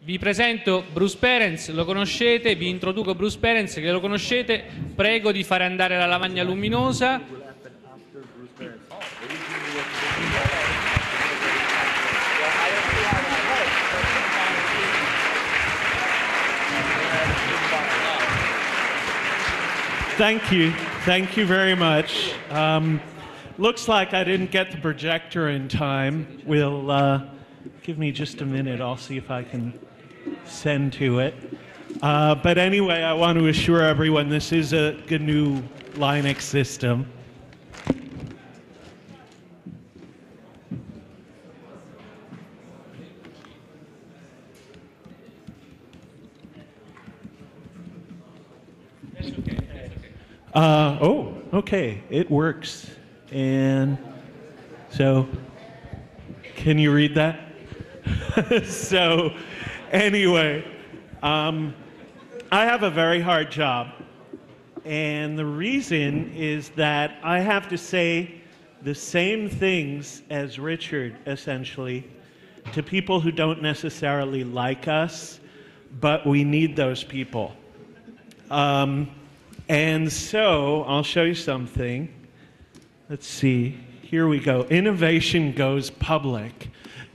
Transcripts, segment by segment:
Vi presento Bruce Perens, lo conoscete, vi introduco Bruce Perens, che lo conoscete, prego di fare andare la lavagna luminosa. Thank you very much. Looks like I didn't get the projector in time. Give me just a minute, I'll see if I can send to it. But anyway, I want to assure everyone this is a GNU Linux system. Okay, it works. And so, can you read that? So, anyway, I have a very hard job. And the reason is that I have to say the same things as Richard, essentially, to people who don't necessarily like us, but we need those people. And so, I'll show you something. Let's see. Here we go. Innovation goes public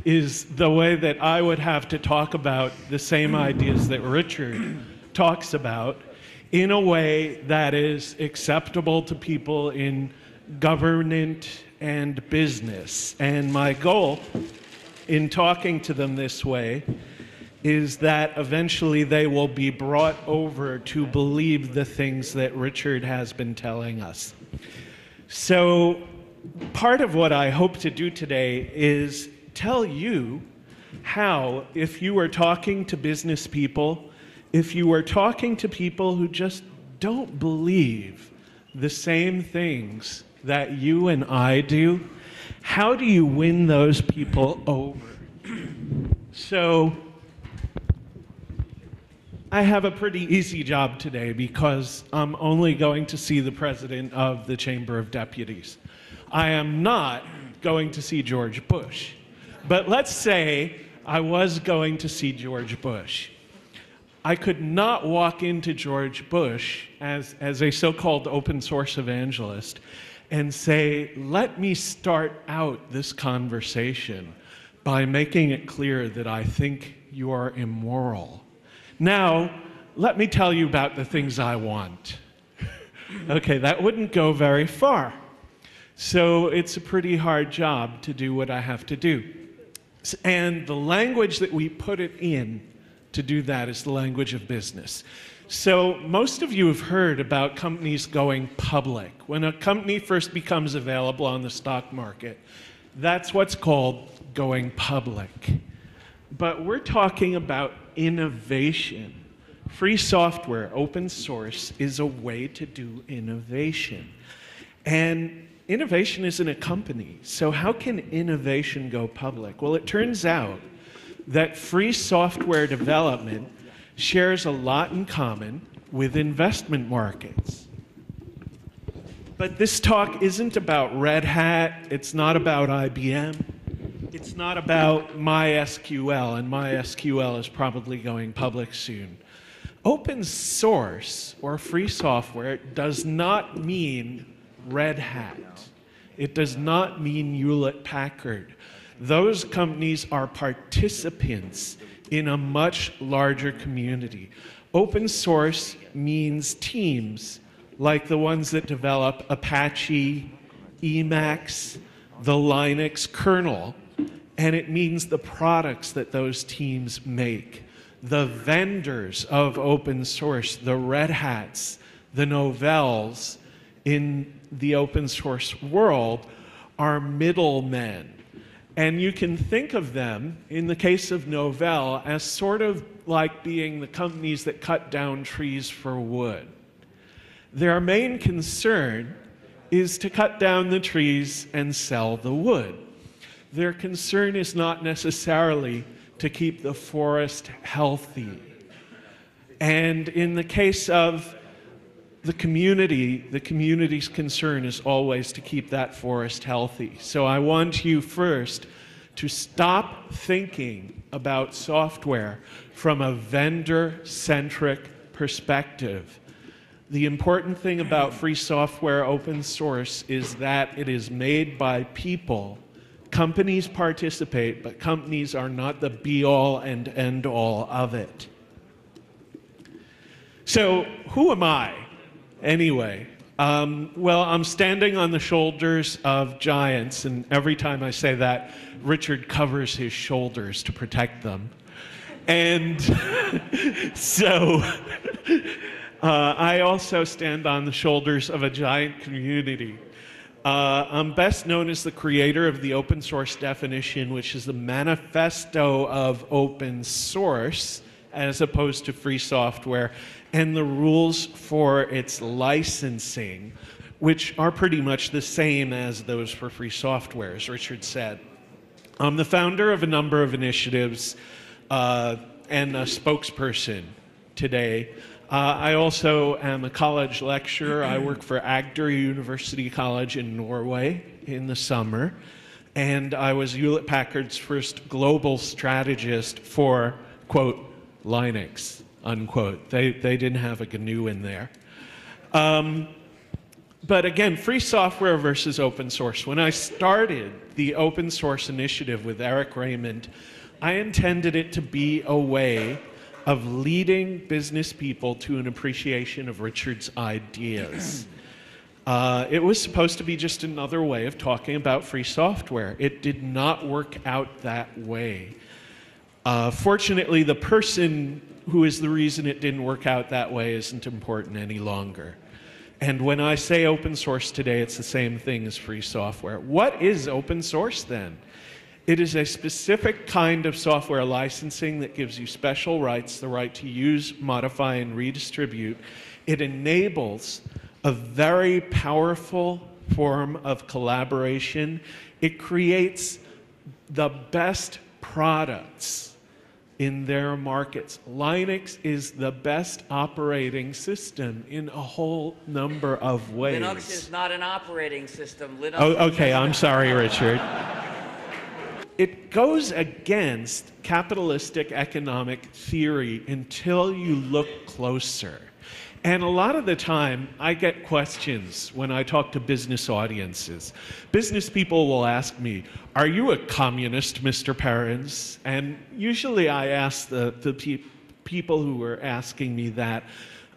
is the way that I would have to talk about the same ideas that Richard talks about in a way that is acceptable to people in government and business. And my goal in talking to them this way is that eventually they will be brought over to believe the things that Richard has been telling us. So part of what I hope to do today is tell you how, if you are talking to business people, if you are talking to people who just don't believe the same things that you and I do, how do you win those people over? So I have a pretty easy job today because I'm only going to see the president of the Chamber of Deputies. I am not going to see George Bush. But let's say I was going to see George Bush. I could not walk into George Bush as a so-called open source evangelist and say, let me start out this conversation by making it clear that I think you are immoral. Now, let me tell you about the things I want. Okay, that wouldn't go very far. So it's a pretty hard job to do what I have to do. And the language that we put it in to do that is the language of business. So most of you have heard about companies going public. When a company first becomes available on the stock market, that's what's called going public. But we're talking about innovation. Free software, open source, is a way to do innovation. And innovation isn't a company. So how can innovation go public? Well, it turns out that free software development shares a lot in common with investment markets. But this talk isn't about Red Hat, it's not about IBM, it's not about MySQL, and MySQL is probably going public soon. Open source, or free software, does not mean Red Hat. It does not mean Hewlett-Packard. Those companies are participants in a much larger community. Open source means teams, like the ones that develop Apache, Emacs, the Linux kernel, and it means the products that those teams make. The vendors of open source, the Red Hats, the Novells in the open source world are middlemen. And you can think of them, in the case of Novell, as sort of like being the companies that cut down trees for wood. Their main concern is to cut down the trees and sell the wood. Their concern is not necessarily to keep the forest healthy. And in the case of the community's concern is always to keep that forest healthy. So I want you first to stop thinking about software from a vendor-centric perspective. The important thing about free software, open source, is that it is made by people. Companies participate, but companies are not the be-all and end-all of it. So who am I, anyway? Well, I'm standing on the shoulders of giants, and every time I say that, Richard covers his shoulders to protect them. And so I also stand on the shoulders of a giant community. I'm best known as the creator of the open source definition, which is the manifesto of open source as opposed to free software, and the rules for its licensing, which are pretty much the same as those for free software, as Richard said. I'm the founder of a number of initiatives and a spokesperson today. I also am a college lecturer. I work for Agder University College in Norway in the summer, and I was Hewlett-Packard's first global strategist for, quote, Linux, unquote. They didn't have a GNU in there. But again, free software versus open source. When I started the open source initiative with Eric Raymond, I intended it to be a way of leading business people to an appreciation of Richard's ideas. It was supposed to be just another way of talking about free software. It did not work out that way. Fortunately, the person who is the reason it didn't work out that way isn't important any longer. And when I say open source today, it's the same thing as free software. What is open source then? It is a specific kind of software licensing that gives you special rights, the right to use, modify, and redistribute. It enables a very powerful form of collaboration. It creates the best products in their markets. Linux is the best operating system in a whole number of ways. Linux is not an operating system. Linux okay, I'm sorry, Richard. It goes against capitalistic economic theory until you look closer. And a lot of the time, I get questions when I talk to business audiences. Business people will ask me, "Are you a communist, Mr. Perens?" And usually I ask the people who are asking me that,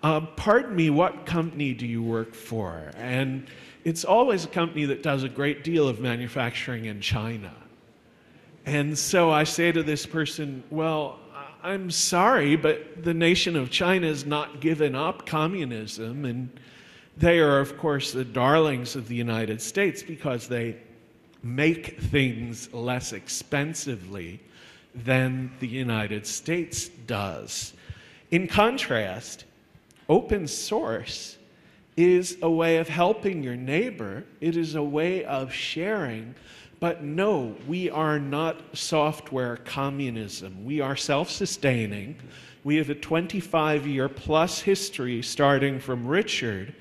"Pardon me, what company do you work for?" And it's always a company that does a great deal of manufacturing in China. And so I say to this person, "Well, I'm sorry, but the nation of China has not given up communism, and they are, of course, the darlings of the United States because they make things less expensively than the United States does." In contrast, open source is a way of helping your neighbor. It is a way of sharing. But no, we are not software communism. We are self-sustaining. We have a 25-year-plus history, starting from Richard,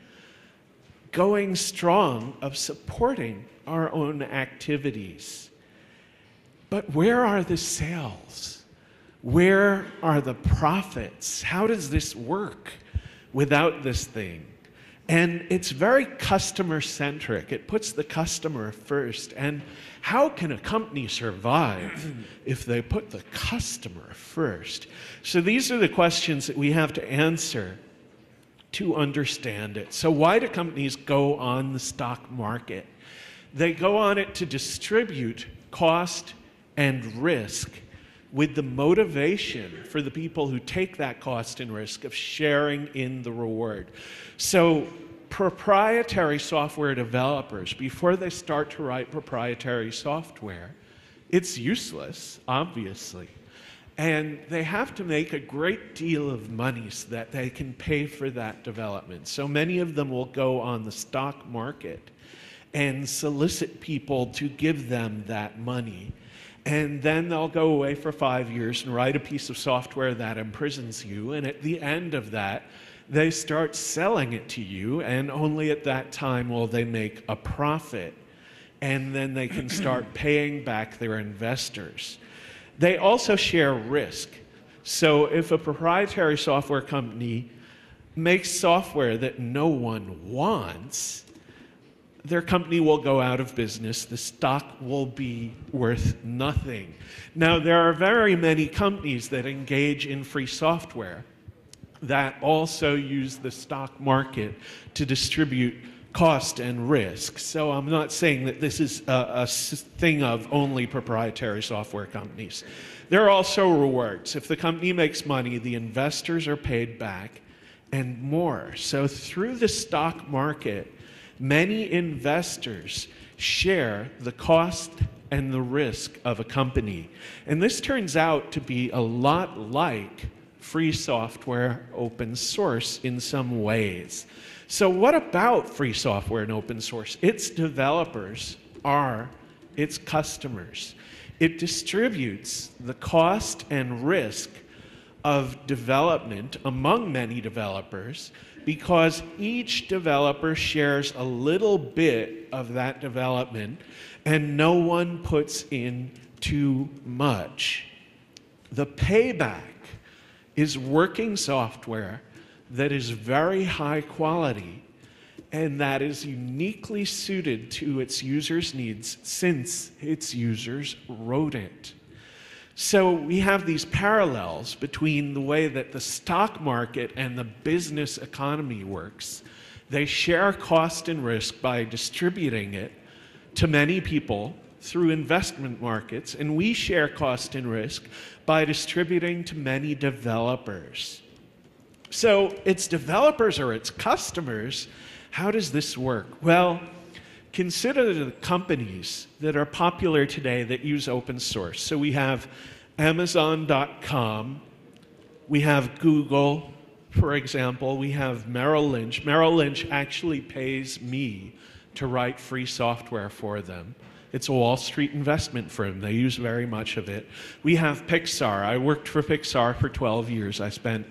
going strong of supporting our own activities. But where are the sales? Where are the profits? How does this work without this thing? And it's very customer-centric. It puts the customer first. And how can a company survive if they put the customer first? So these are the questions that we have to answer to understand it. So why do companies go on the stock market? They go on it to distribute cost and risk with the motivation for the people who take that cost and risk of sharing in the reward. So proprietary software developers, before they start to write proprietary software, it's useless, obviously. And they have to make a great deal of money so that they can pay for that development. So many of them will go on the stock market and solicit people to give them that money. And then they'll go away for 5 years and write a piece of software that imprisons you. And at the end of that, they start selling it to you. And only at that time will they make a profit. and then they can start paying back their investors. They also share risk. So if a proprietary software company makes software that no one wants, their company will go out of business. The stock will be worth nothing. Now, there are very many companies that engage in free software that also use the stock market to distribute cost and risk. So I'm not saying that this is a thing of only proprietary software companies. There are also rewards. If the company makes money, the investors are paid back and more. So through the stock market, many investors share the cost and the risk of a company. And this turns out to be a lot like free software, open source in some ways. So what about free software and open source? Its developers are its customers. It distributes the cost and risk of development among many developers because each developer shares a little bit of that development and no one puts in too much. The payback is working software that is very high quality and that is uniquely suited to its users' needs since its users wrote it. So we have these parallels between the way that the stock market and the business economy works. They share cost and risk by distributing it to many people through investment markets, and we share cost and risk by distributing to many developers. So its developers are its customers. How does this work? Well, consider the companies that are popular today that use open source. So we have Amazon.com, we have Google, for example, we have Merrill Lynch. Merrill Lynch actually pays me to write free software for them. It's a Wall Street investment firm. They use very much of it. We have Pixar. I worked for Pixar for 12 years. I spent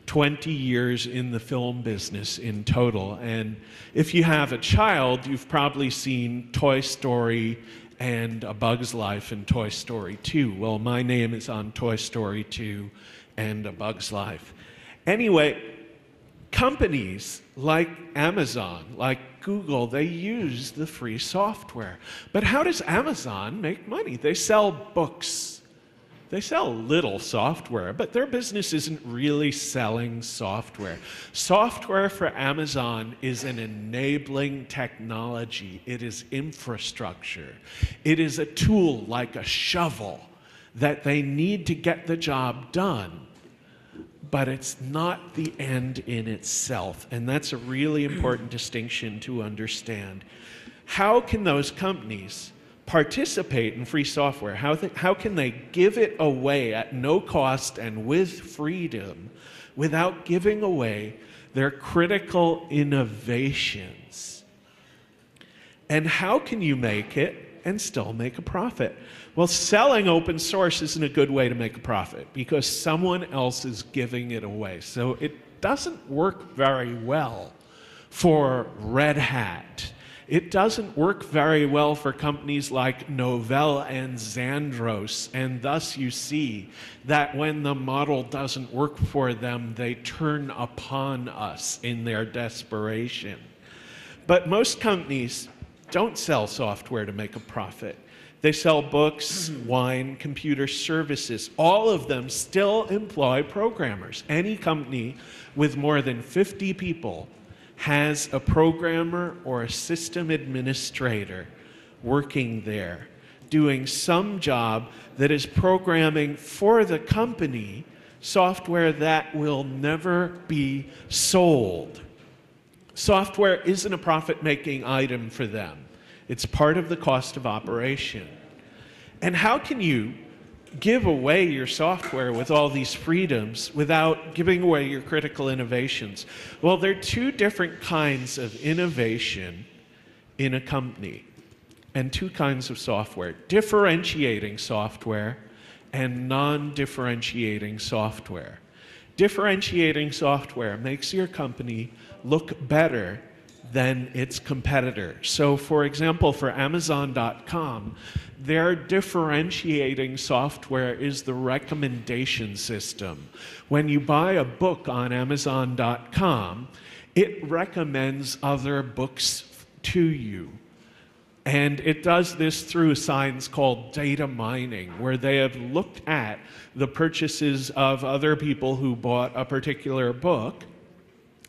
20 years in the film business in total. And if you have a child, you've probably seen Toy Story and A Bug's Life and Toy Story 2. Well, my name is on Toy Story 2 and A Bug's Life. Anyway, companies like Amazon, like Google, they use the free software. But how does Amazon make money? They sell books. They sell little software, but their business isn't really selling software. Software for Amazon is an enabling technology. It is infrastructure. It is a tool like a shovel that they need to get the job done. But it's not the end in itself, and that's a really important distinction to understand. How can those companies participate in free software? How can they give it away at no cost and with freedom without giving away their critical innovations? And how can you make it and still make a profit? Well, selling open source isn't a good way to make a profit because someone else is giving it away. So it doesn't work very well for Red Hat. It doesn't work very well for companies like Novell and Xandros, and thus you see that when the model doesn't work for them, they turn upon us in their desperation. But most companies don't sell software to make a profit. They sell books, wine, computer services. All of them still employ programmers. Any company with more than 50 people has a programmer or a system administrator working there, doing some job that is programming for the company software that will never be sold. Software isn't a profit-making item for them. It's part of the cost of operation. And how can you give away your software with all these freedoms without giving away your critical innovations? Well, there are two different kinds of innovation in a company and two kinds of software: differentiating software and non-differentiating software. Differentiating software makes your company look better than its competitor. So for example, for Amazon.com, their differentiating software is the recommendation system. When you buy a book on Amazon.com, it recommends other books to you. And it does this through science called data mining, where they have looked at the purchases of other people who bought a particular book,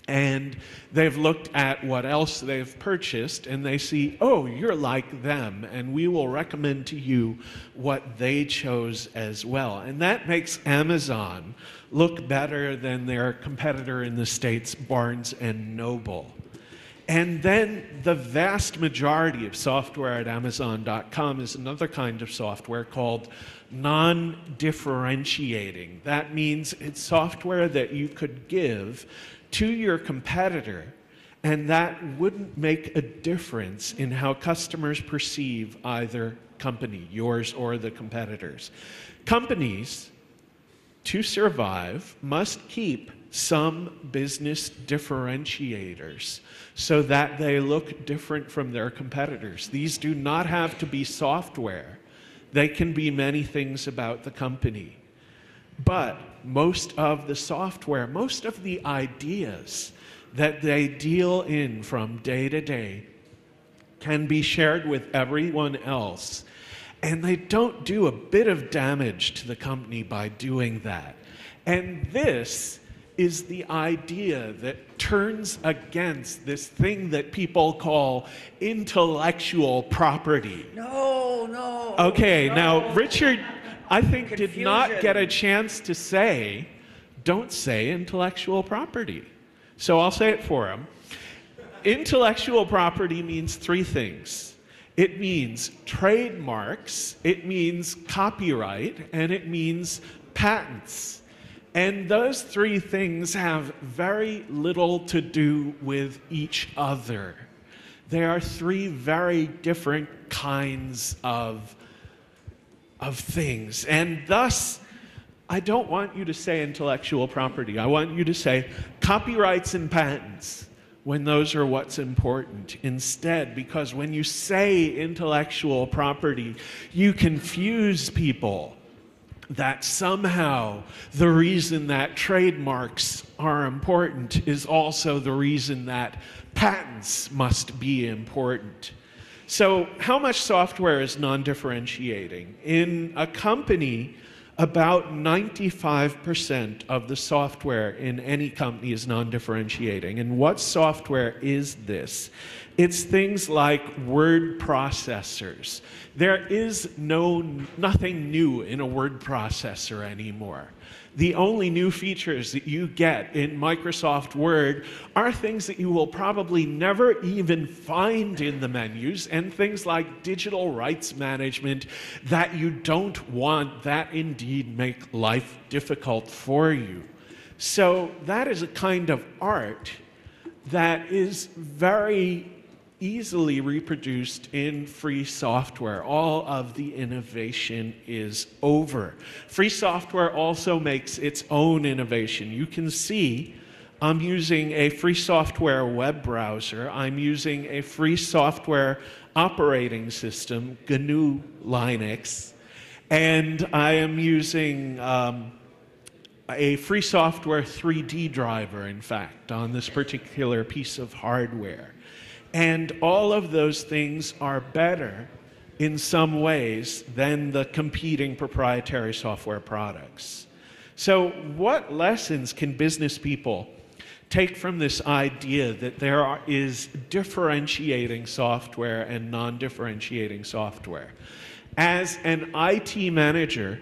and they've looked at what else they've purchased, and they see, oh, you're like them, and we will recommend to you what they chose as well. And that makes Amazon look better than their competitor in the States, Barnes and Noble. And then the vast majority of software at Amazon.com is another kind of software called non-differentiating. That means it's software that you could give to your competitor, and that wouldn't make a difference in how customers perceive either company, yours or the competitors. Companies, to survive, must keep some business differentiators so that they look different from their competitors. These do not have to be software. They can be many things about the company. But most of the software, most of the ideas that they deal in from day to day can be shared with everyone else. And they don't do a bit of damage to the company by doing that. And this is the idea that turns against this thing that people call intellectual property. No. Okay, no. now Richard, I think, did not Confusion. get a chance to say, don't say intellectual property. So I'll say it for him. Intellectual property means three things. It means trademarks, it means copyright, and it means patents. And those three things have very little to do with each other. They are three very different kinds of things. And thus, I don't want you to say intellectual property. I want you to say copyrights and patents, when those are what's important instead, because when you say intellectual property, you confuse people that somehow the reason that trademarks are important is also the reason that patents must be important. So how much software is non-differentiating? In a company, about 95% of the software in any company is non-differentiating. And what software is this? It's things like word processors. There is nothing new in a word processor anymore. The only new features that you get in Microsoft Word are things that you will probably never even find in the menus, and things like digital rights management that you don't want, that indeed make life difficult for you. So that is a kind of art that is very easily reproduced in free software. All of the innovation is over. Free software also makes its own innovation. You can see I'm using a free software web browser. I'm using a free software operating system, GNU Linux, and I am using a free software 3D driver, in fact, on this particular piece of hardware. And all of those things are better in some ways than the competing proprietary software products. So what lessons can business people take from this idea that there is differentiating software and non-differentiating software? As an IT manager,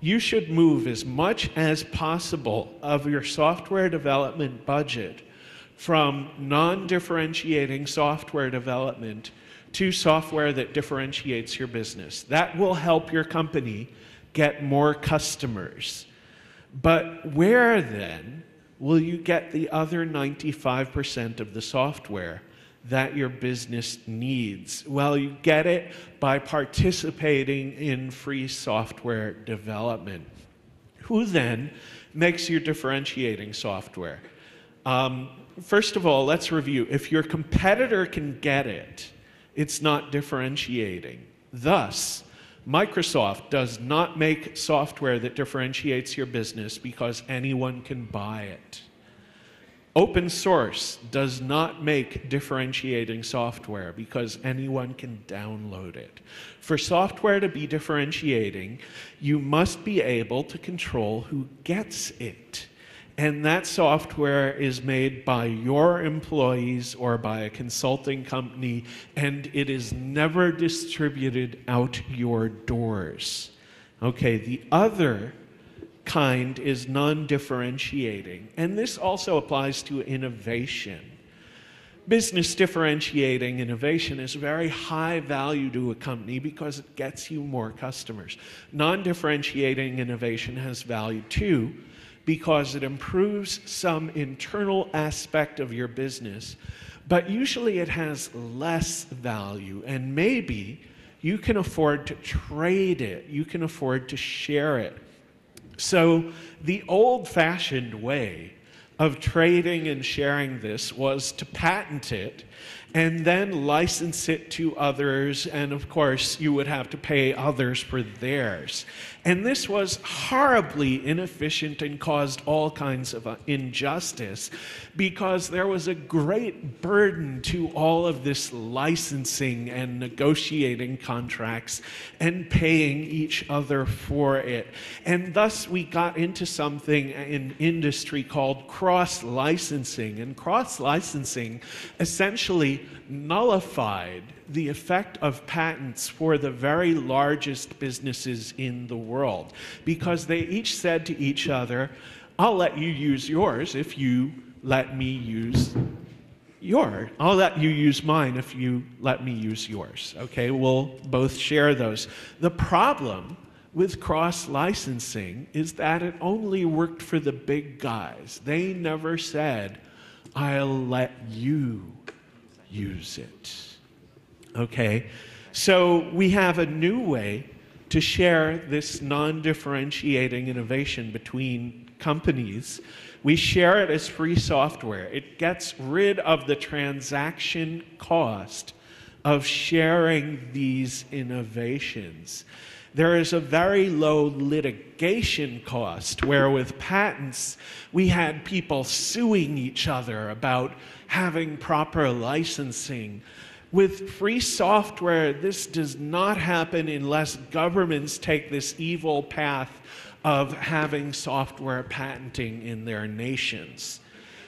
you should move as much as possible of your software development budget from non-differentiating software development to software that differentiates your business. That will help your company get more customers. But where then will you get the other 95% of the software that your business needs? Well, you get it by participating in free software development. Who then makes your differentiating software? First of all, let's review. If your competitor can get it, it's not differentiating. Thus, Microsoft does not make software that differentiates your business because anyone can buy it. Open source does not make differentiating software because anyone can download it. For software to be differentiating, you must be able to control who gets it. And that software is made by your employees or by a consulting company, and it is never distributed out your doors. Okay, the other kind is non-differentiating, and this also applies to innovation. Business differentiating innovation is very high value to a company because it gets you more customers. Non-differentiating innovation has value too, because it improves some internal aspect of your business, but usually it has less value, and maybe you can afford to trade it, you can afford to share it. So the old-fashioned way of trading and sharing this was to patent it and then license it to others, and of course you would have to pay others for theirs. And this was horribly inefficient and caused all kinds of injustice because there was a great burden to all of this licensing and negotiating contracts and paying each other for it. And thus we got into something in industry called cross-licensing. And cross-licensing essentially nullified the effect of patents for the very largest businesses in the world, because they each said to each other, I'll let you use yours if you let me use yours. I'll let you use mine if you let me use yours. Okay, we'll both share those. The problem with cross-licensing is that it only worked for the big guys. They never said, I'll let you use it. Okay, so we have a new way to share this non-differentiating innovation between companies. We share it as free software. It gets rid of the transaction cost of sharing these innovations. There is a very low litigation cost, where with patents, we had people suing each other about having proper licensing. With free software, this does not happen unless governments take this evil path of having software patenting in their nations.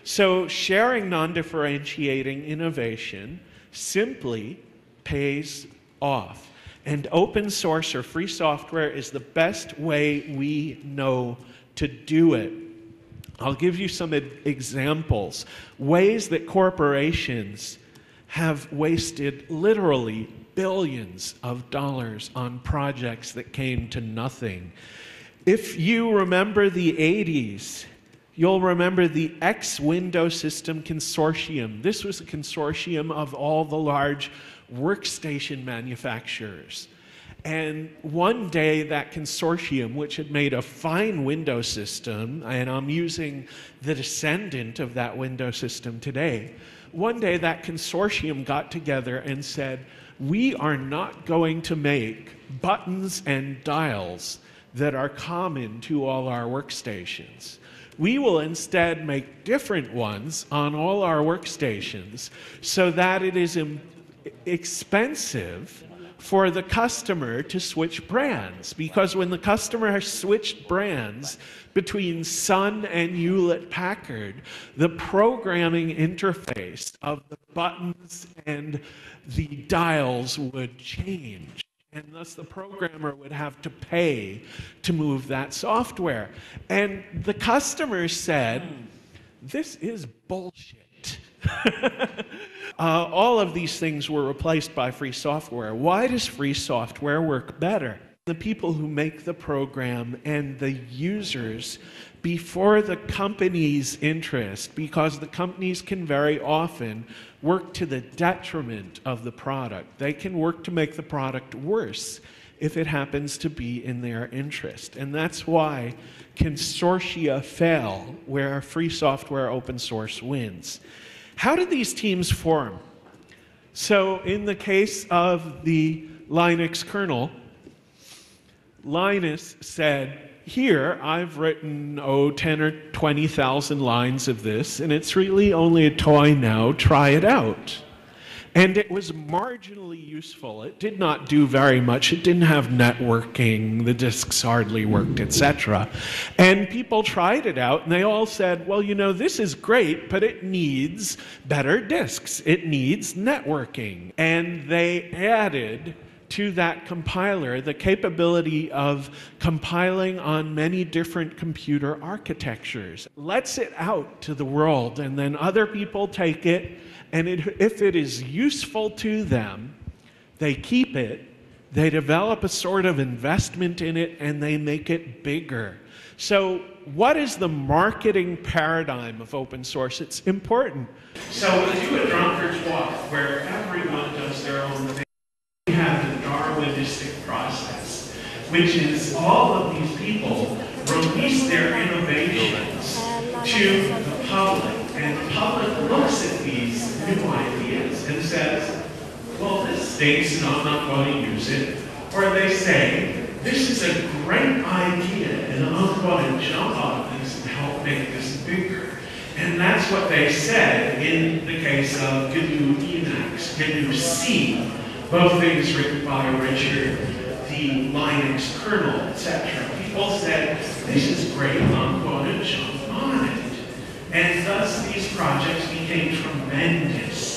So sharing non-differentiating innovation simply pays off. And open source or free software is the best way we know to do it. I'll give you some examples. Ways that corporations have wasted literally billions of dollars on projects that came to nothing. If you remember the 80s, you'll remember the X Window System Consortium. This was a consortium of all the large workstation manufacturers. And one day that consortium, which had made a fine window system, and I'm using the descendant of that window system today, one day that consortium got together and said, we are not going to make buttons and dials that are common to all our workstations. We will instead make different ones on all our workstations so that it is expensive for the customer to switch brands, because when the customer has switched brands between Sun and Hewlett-Packard, the programming interface of the buttons and the dials would change, and thus the programmer would have to pay to move that software. And the customer said, this is bullshit. All of these things were replaced by free software. Why does free software work better? The people who make the program and the users before the company's interest, because the companies can very often work to the detriment of the product. They can work to make the product worse if it happens to be in their interest. And that's why consortia fail where free software open source wins. How do these teams form? So in the case of the Linux kernel, Linus said, here, I've written, 10 or 20,000 lines of this, and it's really only a toy now, try it out. And it was marginally useful. It did not do very much. It didn't have networking, the disks hardly worked, etc. And people tried it out, and they all said, well, you know, this is great, but it needs better disks. It needs networking. And they added to that compiler the capability of compiling on many different computer architectures. Lets it out to the world, and then other people take it, and if it is useful to them, they keep it, they develop a sort of investment in it, and they make it bigger. So what is the marketing paradigm of open source? It's important. So we do a drunkard's walk where everyone does their own thing. We have the Darwinistic process, which is all of these people release their innovations to the public, and the public looks at these new ideas and says, well, this stinks and I'm not going to use it. Or they say, this is a great idea and I'm going to jump on this and help make this bigger. And that's what they said in the case of GNU Emacs, GNU C, both things written by Richard, the Linux kernel, etc. People said, this is great, I'm going to jump on it. And thus these projects became tremendous.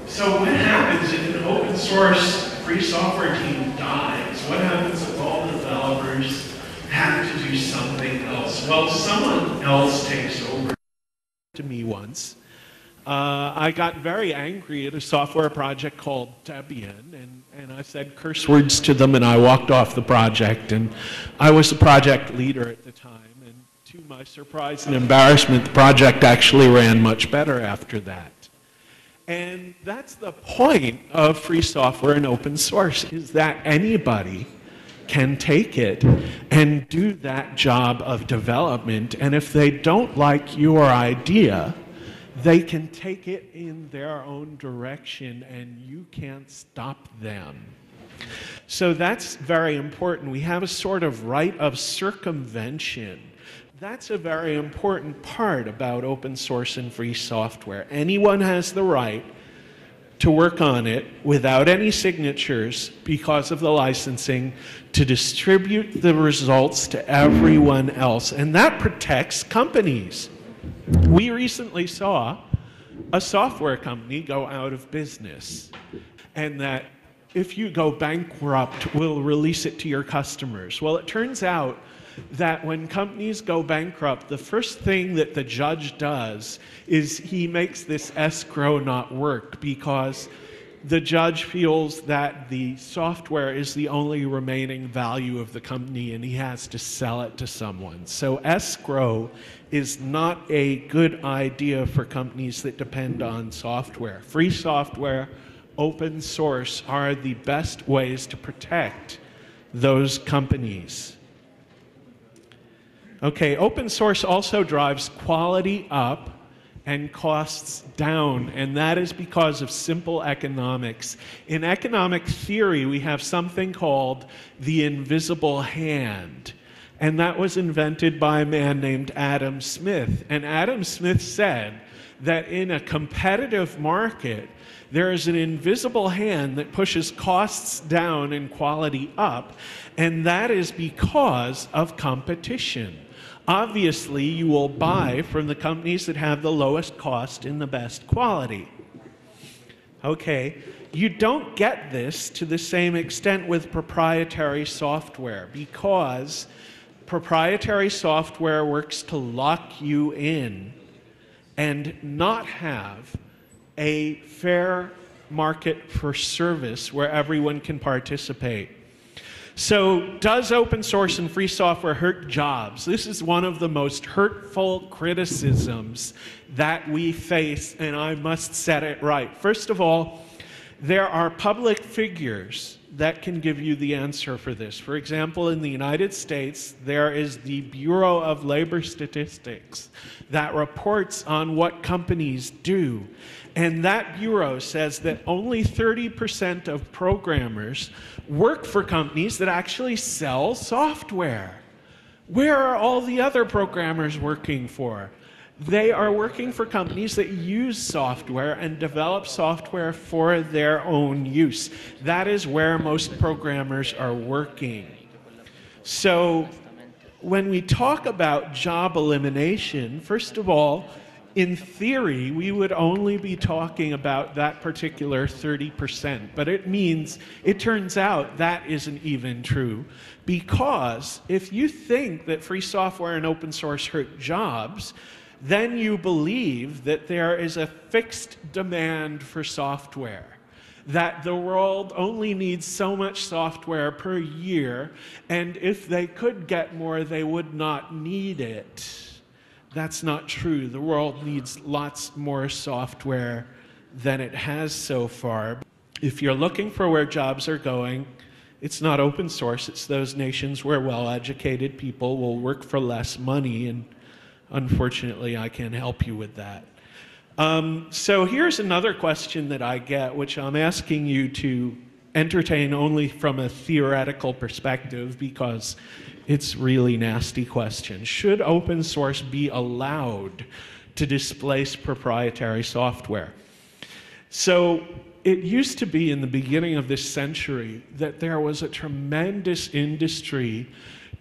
So what happens if an open source free software team dies? What happens if all the developers have to do something else? Well, someone else takes over. To me once, I got very angry at a software project called Debian, and I said curse words to them, and I walked off the project. And I was the project leader at the time. To my surprise and embarrassment, the project actually ran much better after that. And that's the point of free software and open source, is that anybody can take it and do that job of development. And if they don't like your idea, they can take it in their own direction and you can't stop them. So that's very important. We have a sort of right of circumvention. That's a very important part about open source and free software. Anyone has the right to work on it without any signatures because of the licensing, to distribute the results to everyone else. And that protects companies. We recently saw a software company go out of business, and that if you go bankrupt, we'll release it to your customers. Well, it turns out that when companies go bankrupt, the first thing that the judge does is he makes this escrow not work, because the judge feels that the software is the only remaining value of the company and he has to sell it to someone. So escrow is not a good idea for companies that depend on software. Free software, open source are the best ways to protect those companies. Okay, open source also drives quality up and costs down, and that is because of simple economics. In economic theory, we have something called the invisible hand, and that was invented by a man named Adam Smith. And Adam Smith said that in a competitive market, there is an invisible hand that pushes costs down and quality up, and that is because of competition. Obviously, you will buy from the companies that have the lowest cost and the best quality. Okay, you don't get this to the same extent with proprietary software, because proprietary software works to lock you in and not have a fair market for service where everyone can participate. So does open source and free software hurt jobs? This is one of the most hurtful criticisms that we face, and I must set it right. First of all, there are public figures that can give you the answer for this. For example, in the United States, there is the Bureau of Labor Statistics that reports on what companies do. And that bureau says that only 30% of programmers work for companies that actually sell software. Where are all the other programmers working for? They are working for companies that use software and develop software for their own use. That is where most programmers are working. So when we talk about job elimination, first of all, in theory, we would only be talking about that particular 30%, but it turns out that isn't even true, because if you think that free software and open source hurt jobs, then you believe that there is a fixed demand for software, that the world only needs so much software per year, and if they could get more, they would not need it. That's not true. The world needs lots more software than it has so far. If you're looking for where jobs are going, it's not open source. It's those nations where well-educated people will work for less money, and unfortunately, I can't help you with that. So here's another question that I get, which I'm asking you to entertain only from a theoretical perspective, because it's really nasty question. Should open source be allowed to displace proprietary software? So it used to be in the beginning of this century that there was a tremendous industry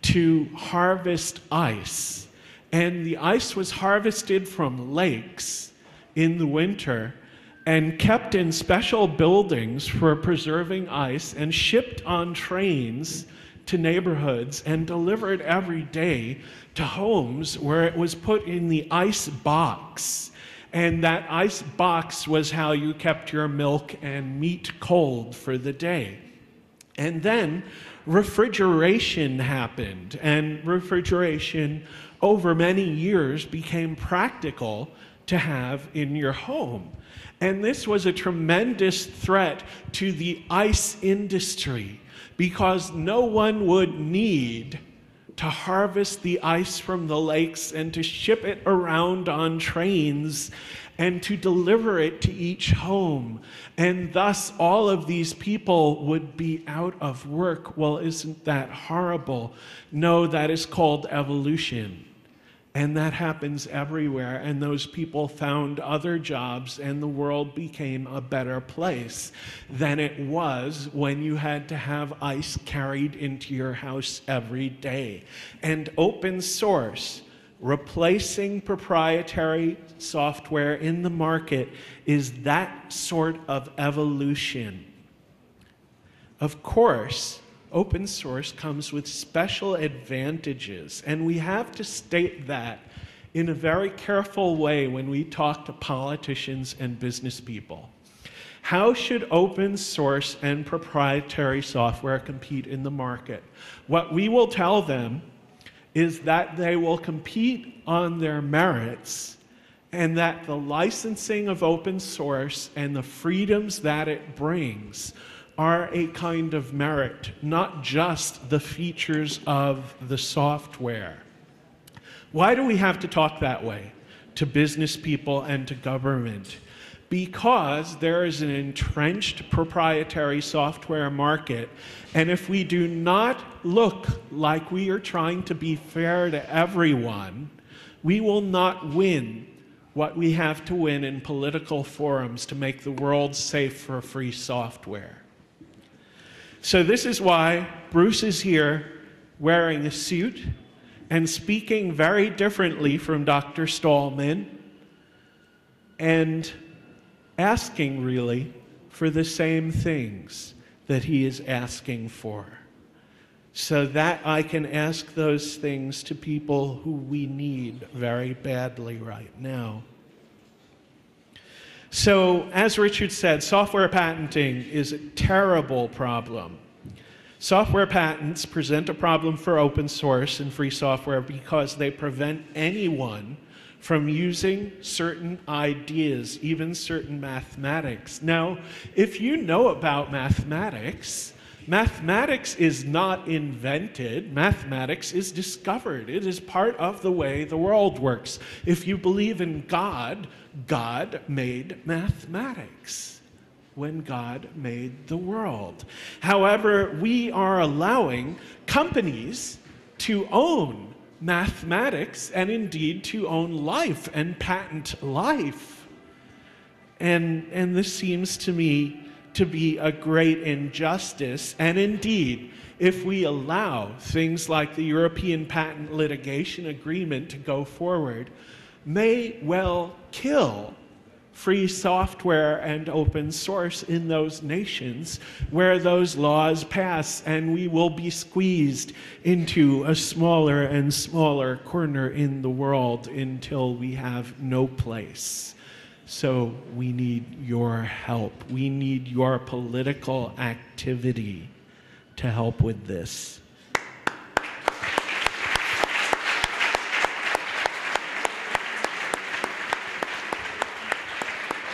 to harvest ice. And the ice was harvested from lakes in the winter and kept in special buildings for preserving ice and shipped on trains to neighborhoods and delivered every day to homes where it was put in the ice box. And that ice box was how you kept your milk and meat cold for the day. And then refrigeration happened, and refrigeration over many years became practical to have in your home. And this was a tremendous threat to the ice industry, because no one would need to harvest the ice from the lakes and to ship it around on trains and to deliver it to each home. And thus all of these people would be out of work. Well, isn't that horrible? No, that is called evolution. And that happens everywhere, and those people found other jobs, and the world became a better place than it was when you had to have ice carried into your house every day. And open source, replacing proprietary software in the market, is that sort of evolution. Of course, open source comes with special advantages, and we have to state that in a very careful way when we talk to politicians and business people. How should open source and proprietary software compete in the market? What we will tell them is that they will compete on their merits, and that the licensing of open source and the freedoms that it brings are a kind of merit, not just the features of the software. Why do we have to talk that way to business people and to government? Because there is an entrenched proprietary software market, and if we do not look like we are trying to be fair to everyone, we will not win what we have to win in political forums to make the world safe for free software. So this is why Bruce is here wearing a suit and speaking very differently from Dr. Stallman and asking really for the same things that he is asking for, so that I can ask those things to people who we need very badly right now. So, as Richard said, software patenting is a terrible problem. Software patents present a problem for open source and free software because they prevent anyone from using certain ideas, even certain mathematics. Now, if you know about mathematics, Mathematics is not invented. Mathematics is discovered. It is part of the way the world works. If you believe in God, God made mathematics when God made the world. However, we are allowing companies to own mathematics and indeed to own life and patent life. And this seems to me to be a great injustice. And indeed, if we allow things like the European Patent Litigation Agreement to go forward, may well kill free software and open source in those nations where those laws pass, and we will be squeezed into a smaller and smaller corner in the world until we have no place. So we need your help. We need your political activity to help with this.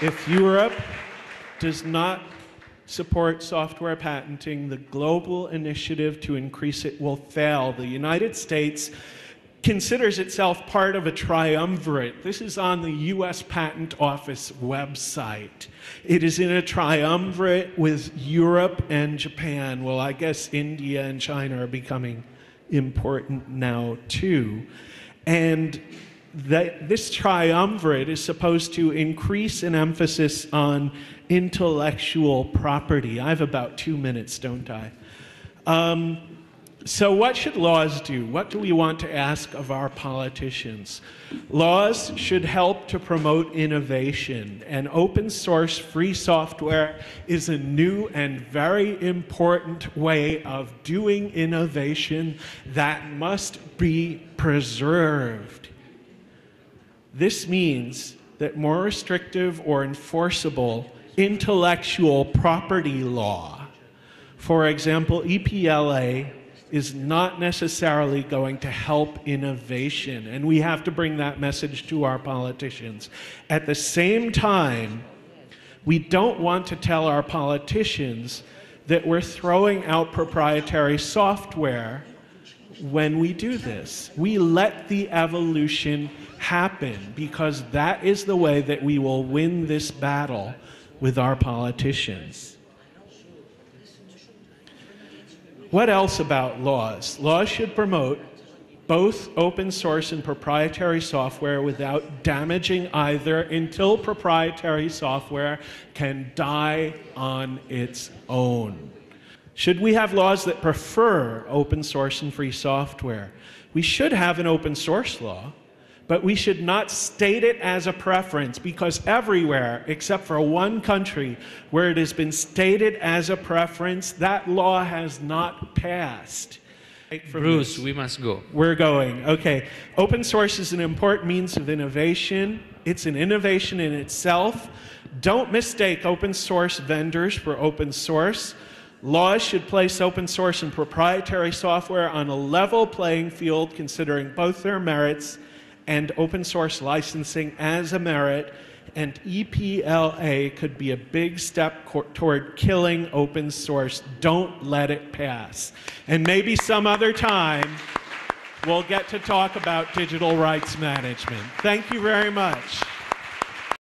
If Europe does not support software patenting, the global initiative to increase it will fail. The United States considers itself part of a triumvirate. This is on the US Patent Office website. It is in a triumvirate with Europe and Japan. Well, I guess India and China are becoming important now too. And this triumvirate is supposed to increase an emphasis on intellectual property. I have about 2 minutes, don't I? So what should laws do? What do we want to ask of our politicians? Laws should help to promote innovation, and open source free software is a new and very important way of doing innovation that must be preserved. This means that more restrictive or enforceable intellectual property law, for example, EPLA, is not necessarily going to help innovation, and we have to bring that message to our politicians. At the same time, we don't want to tell our politicians that we're throwing out proprietary software when we do this. We let the evolution happen because that is the way that we will win this battle with our politicians. What else about laws? Laws should promote both open source and proprietary software without damaging either until proprietary software can die on its own. Should we have laws that prefer open source and free software? We should have an open source law, but we should not state it as a preference, because everywhere, except for one country where it has been stated as a preference, that law has not passed. Bruce, we must go. We're going. Okay. Open source is an important means of innovation. It's an innovation in itself. Don't mistake open source vendors for open source. Laws should place open source and proprietary software on a level playing field, considering both their merits, and open source licensing as a merit, and EPLA could be a big step toward killing open source. Don't let it pass. And maybe some other time we'll get to talk about digital rights management. Thank you very much.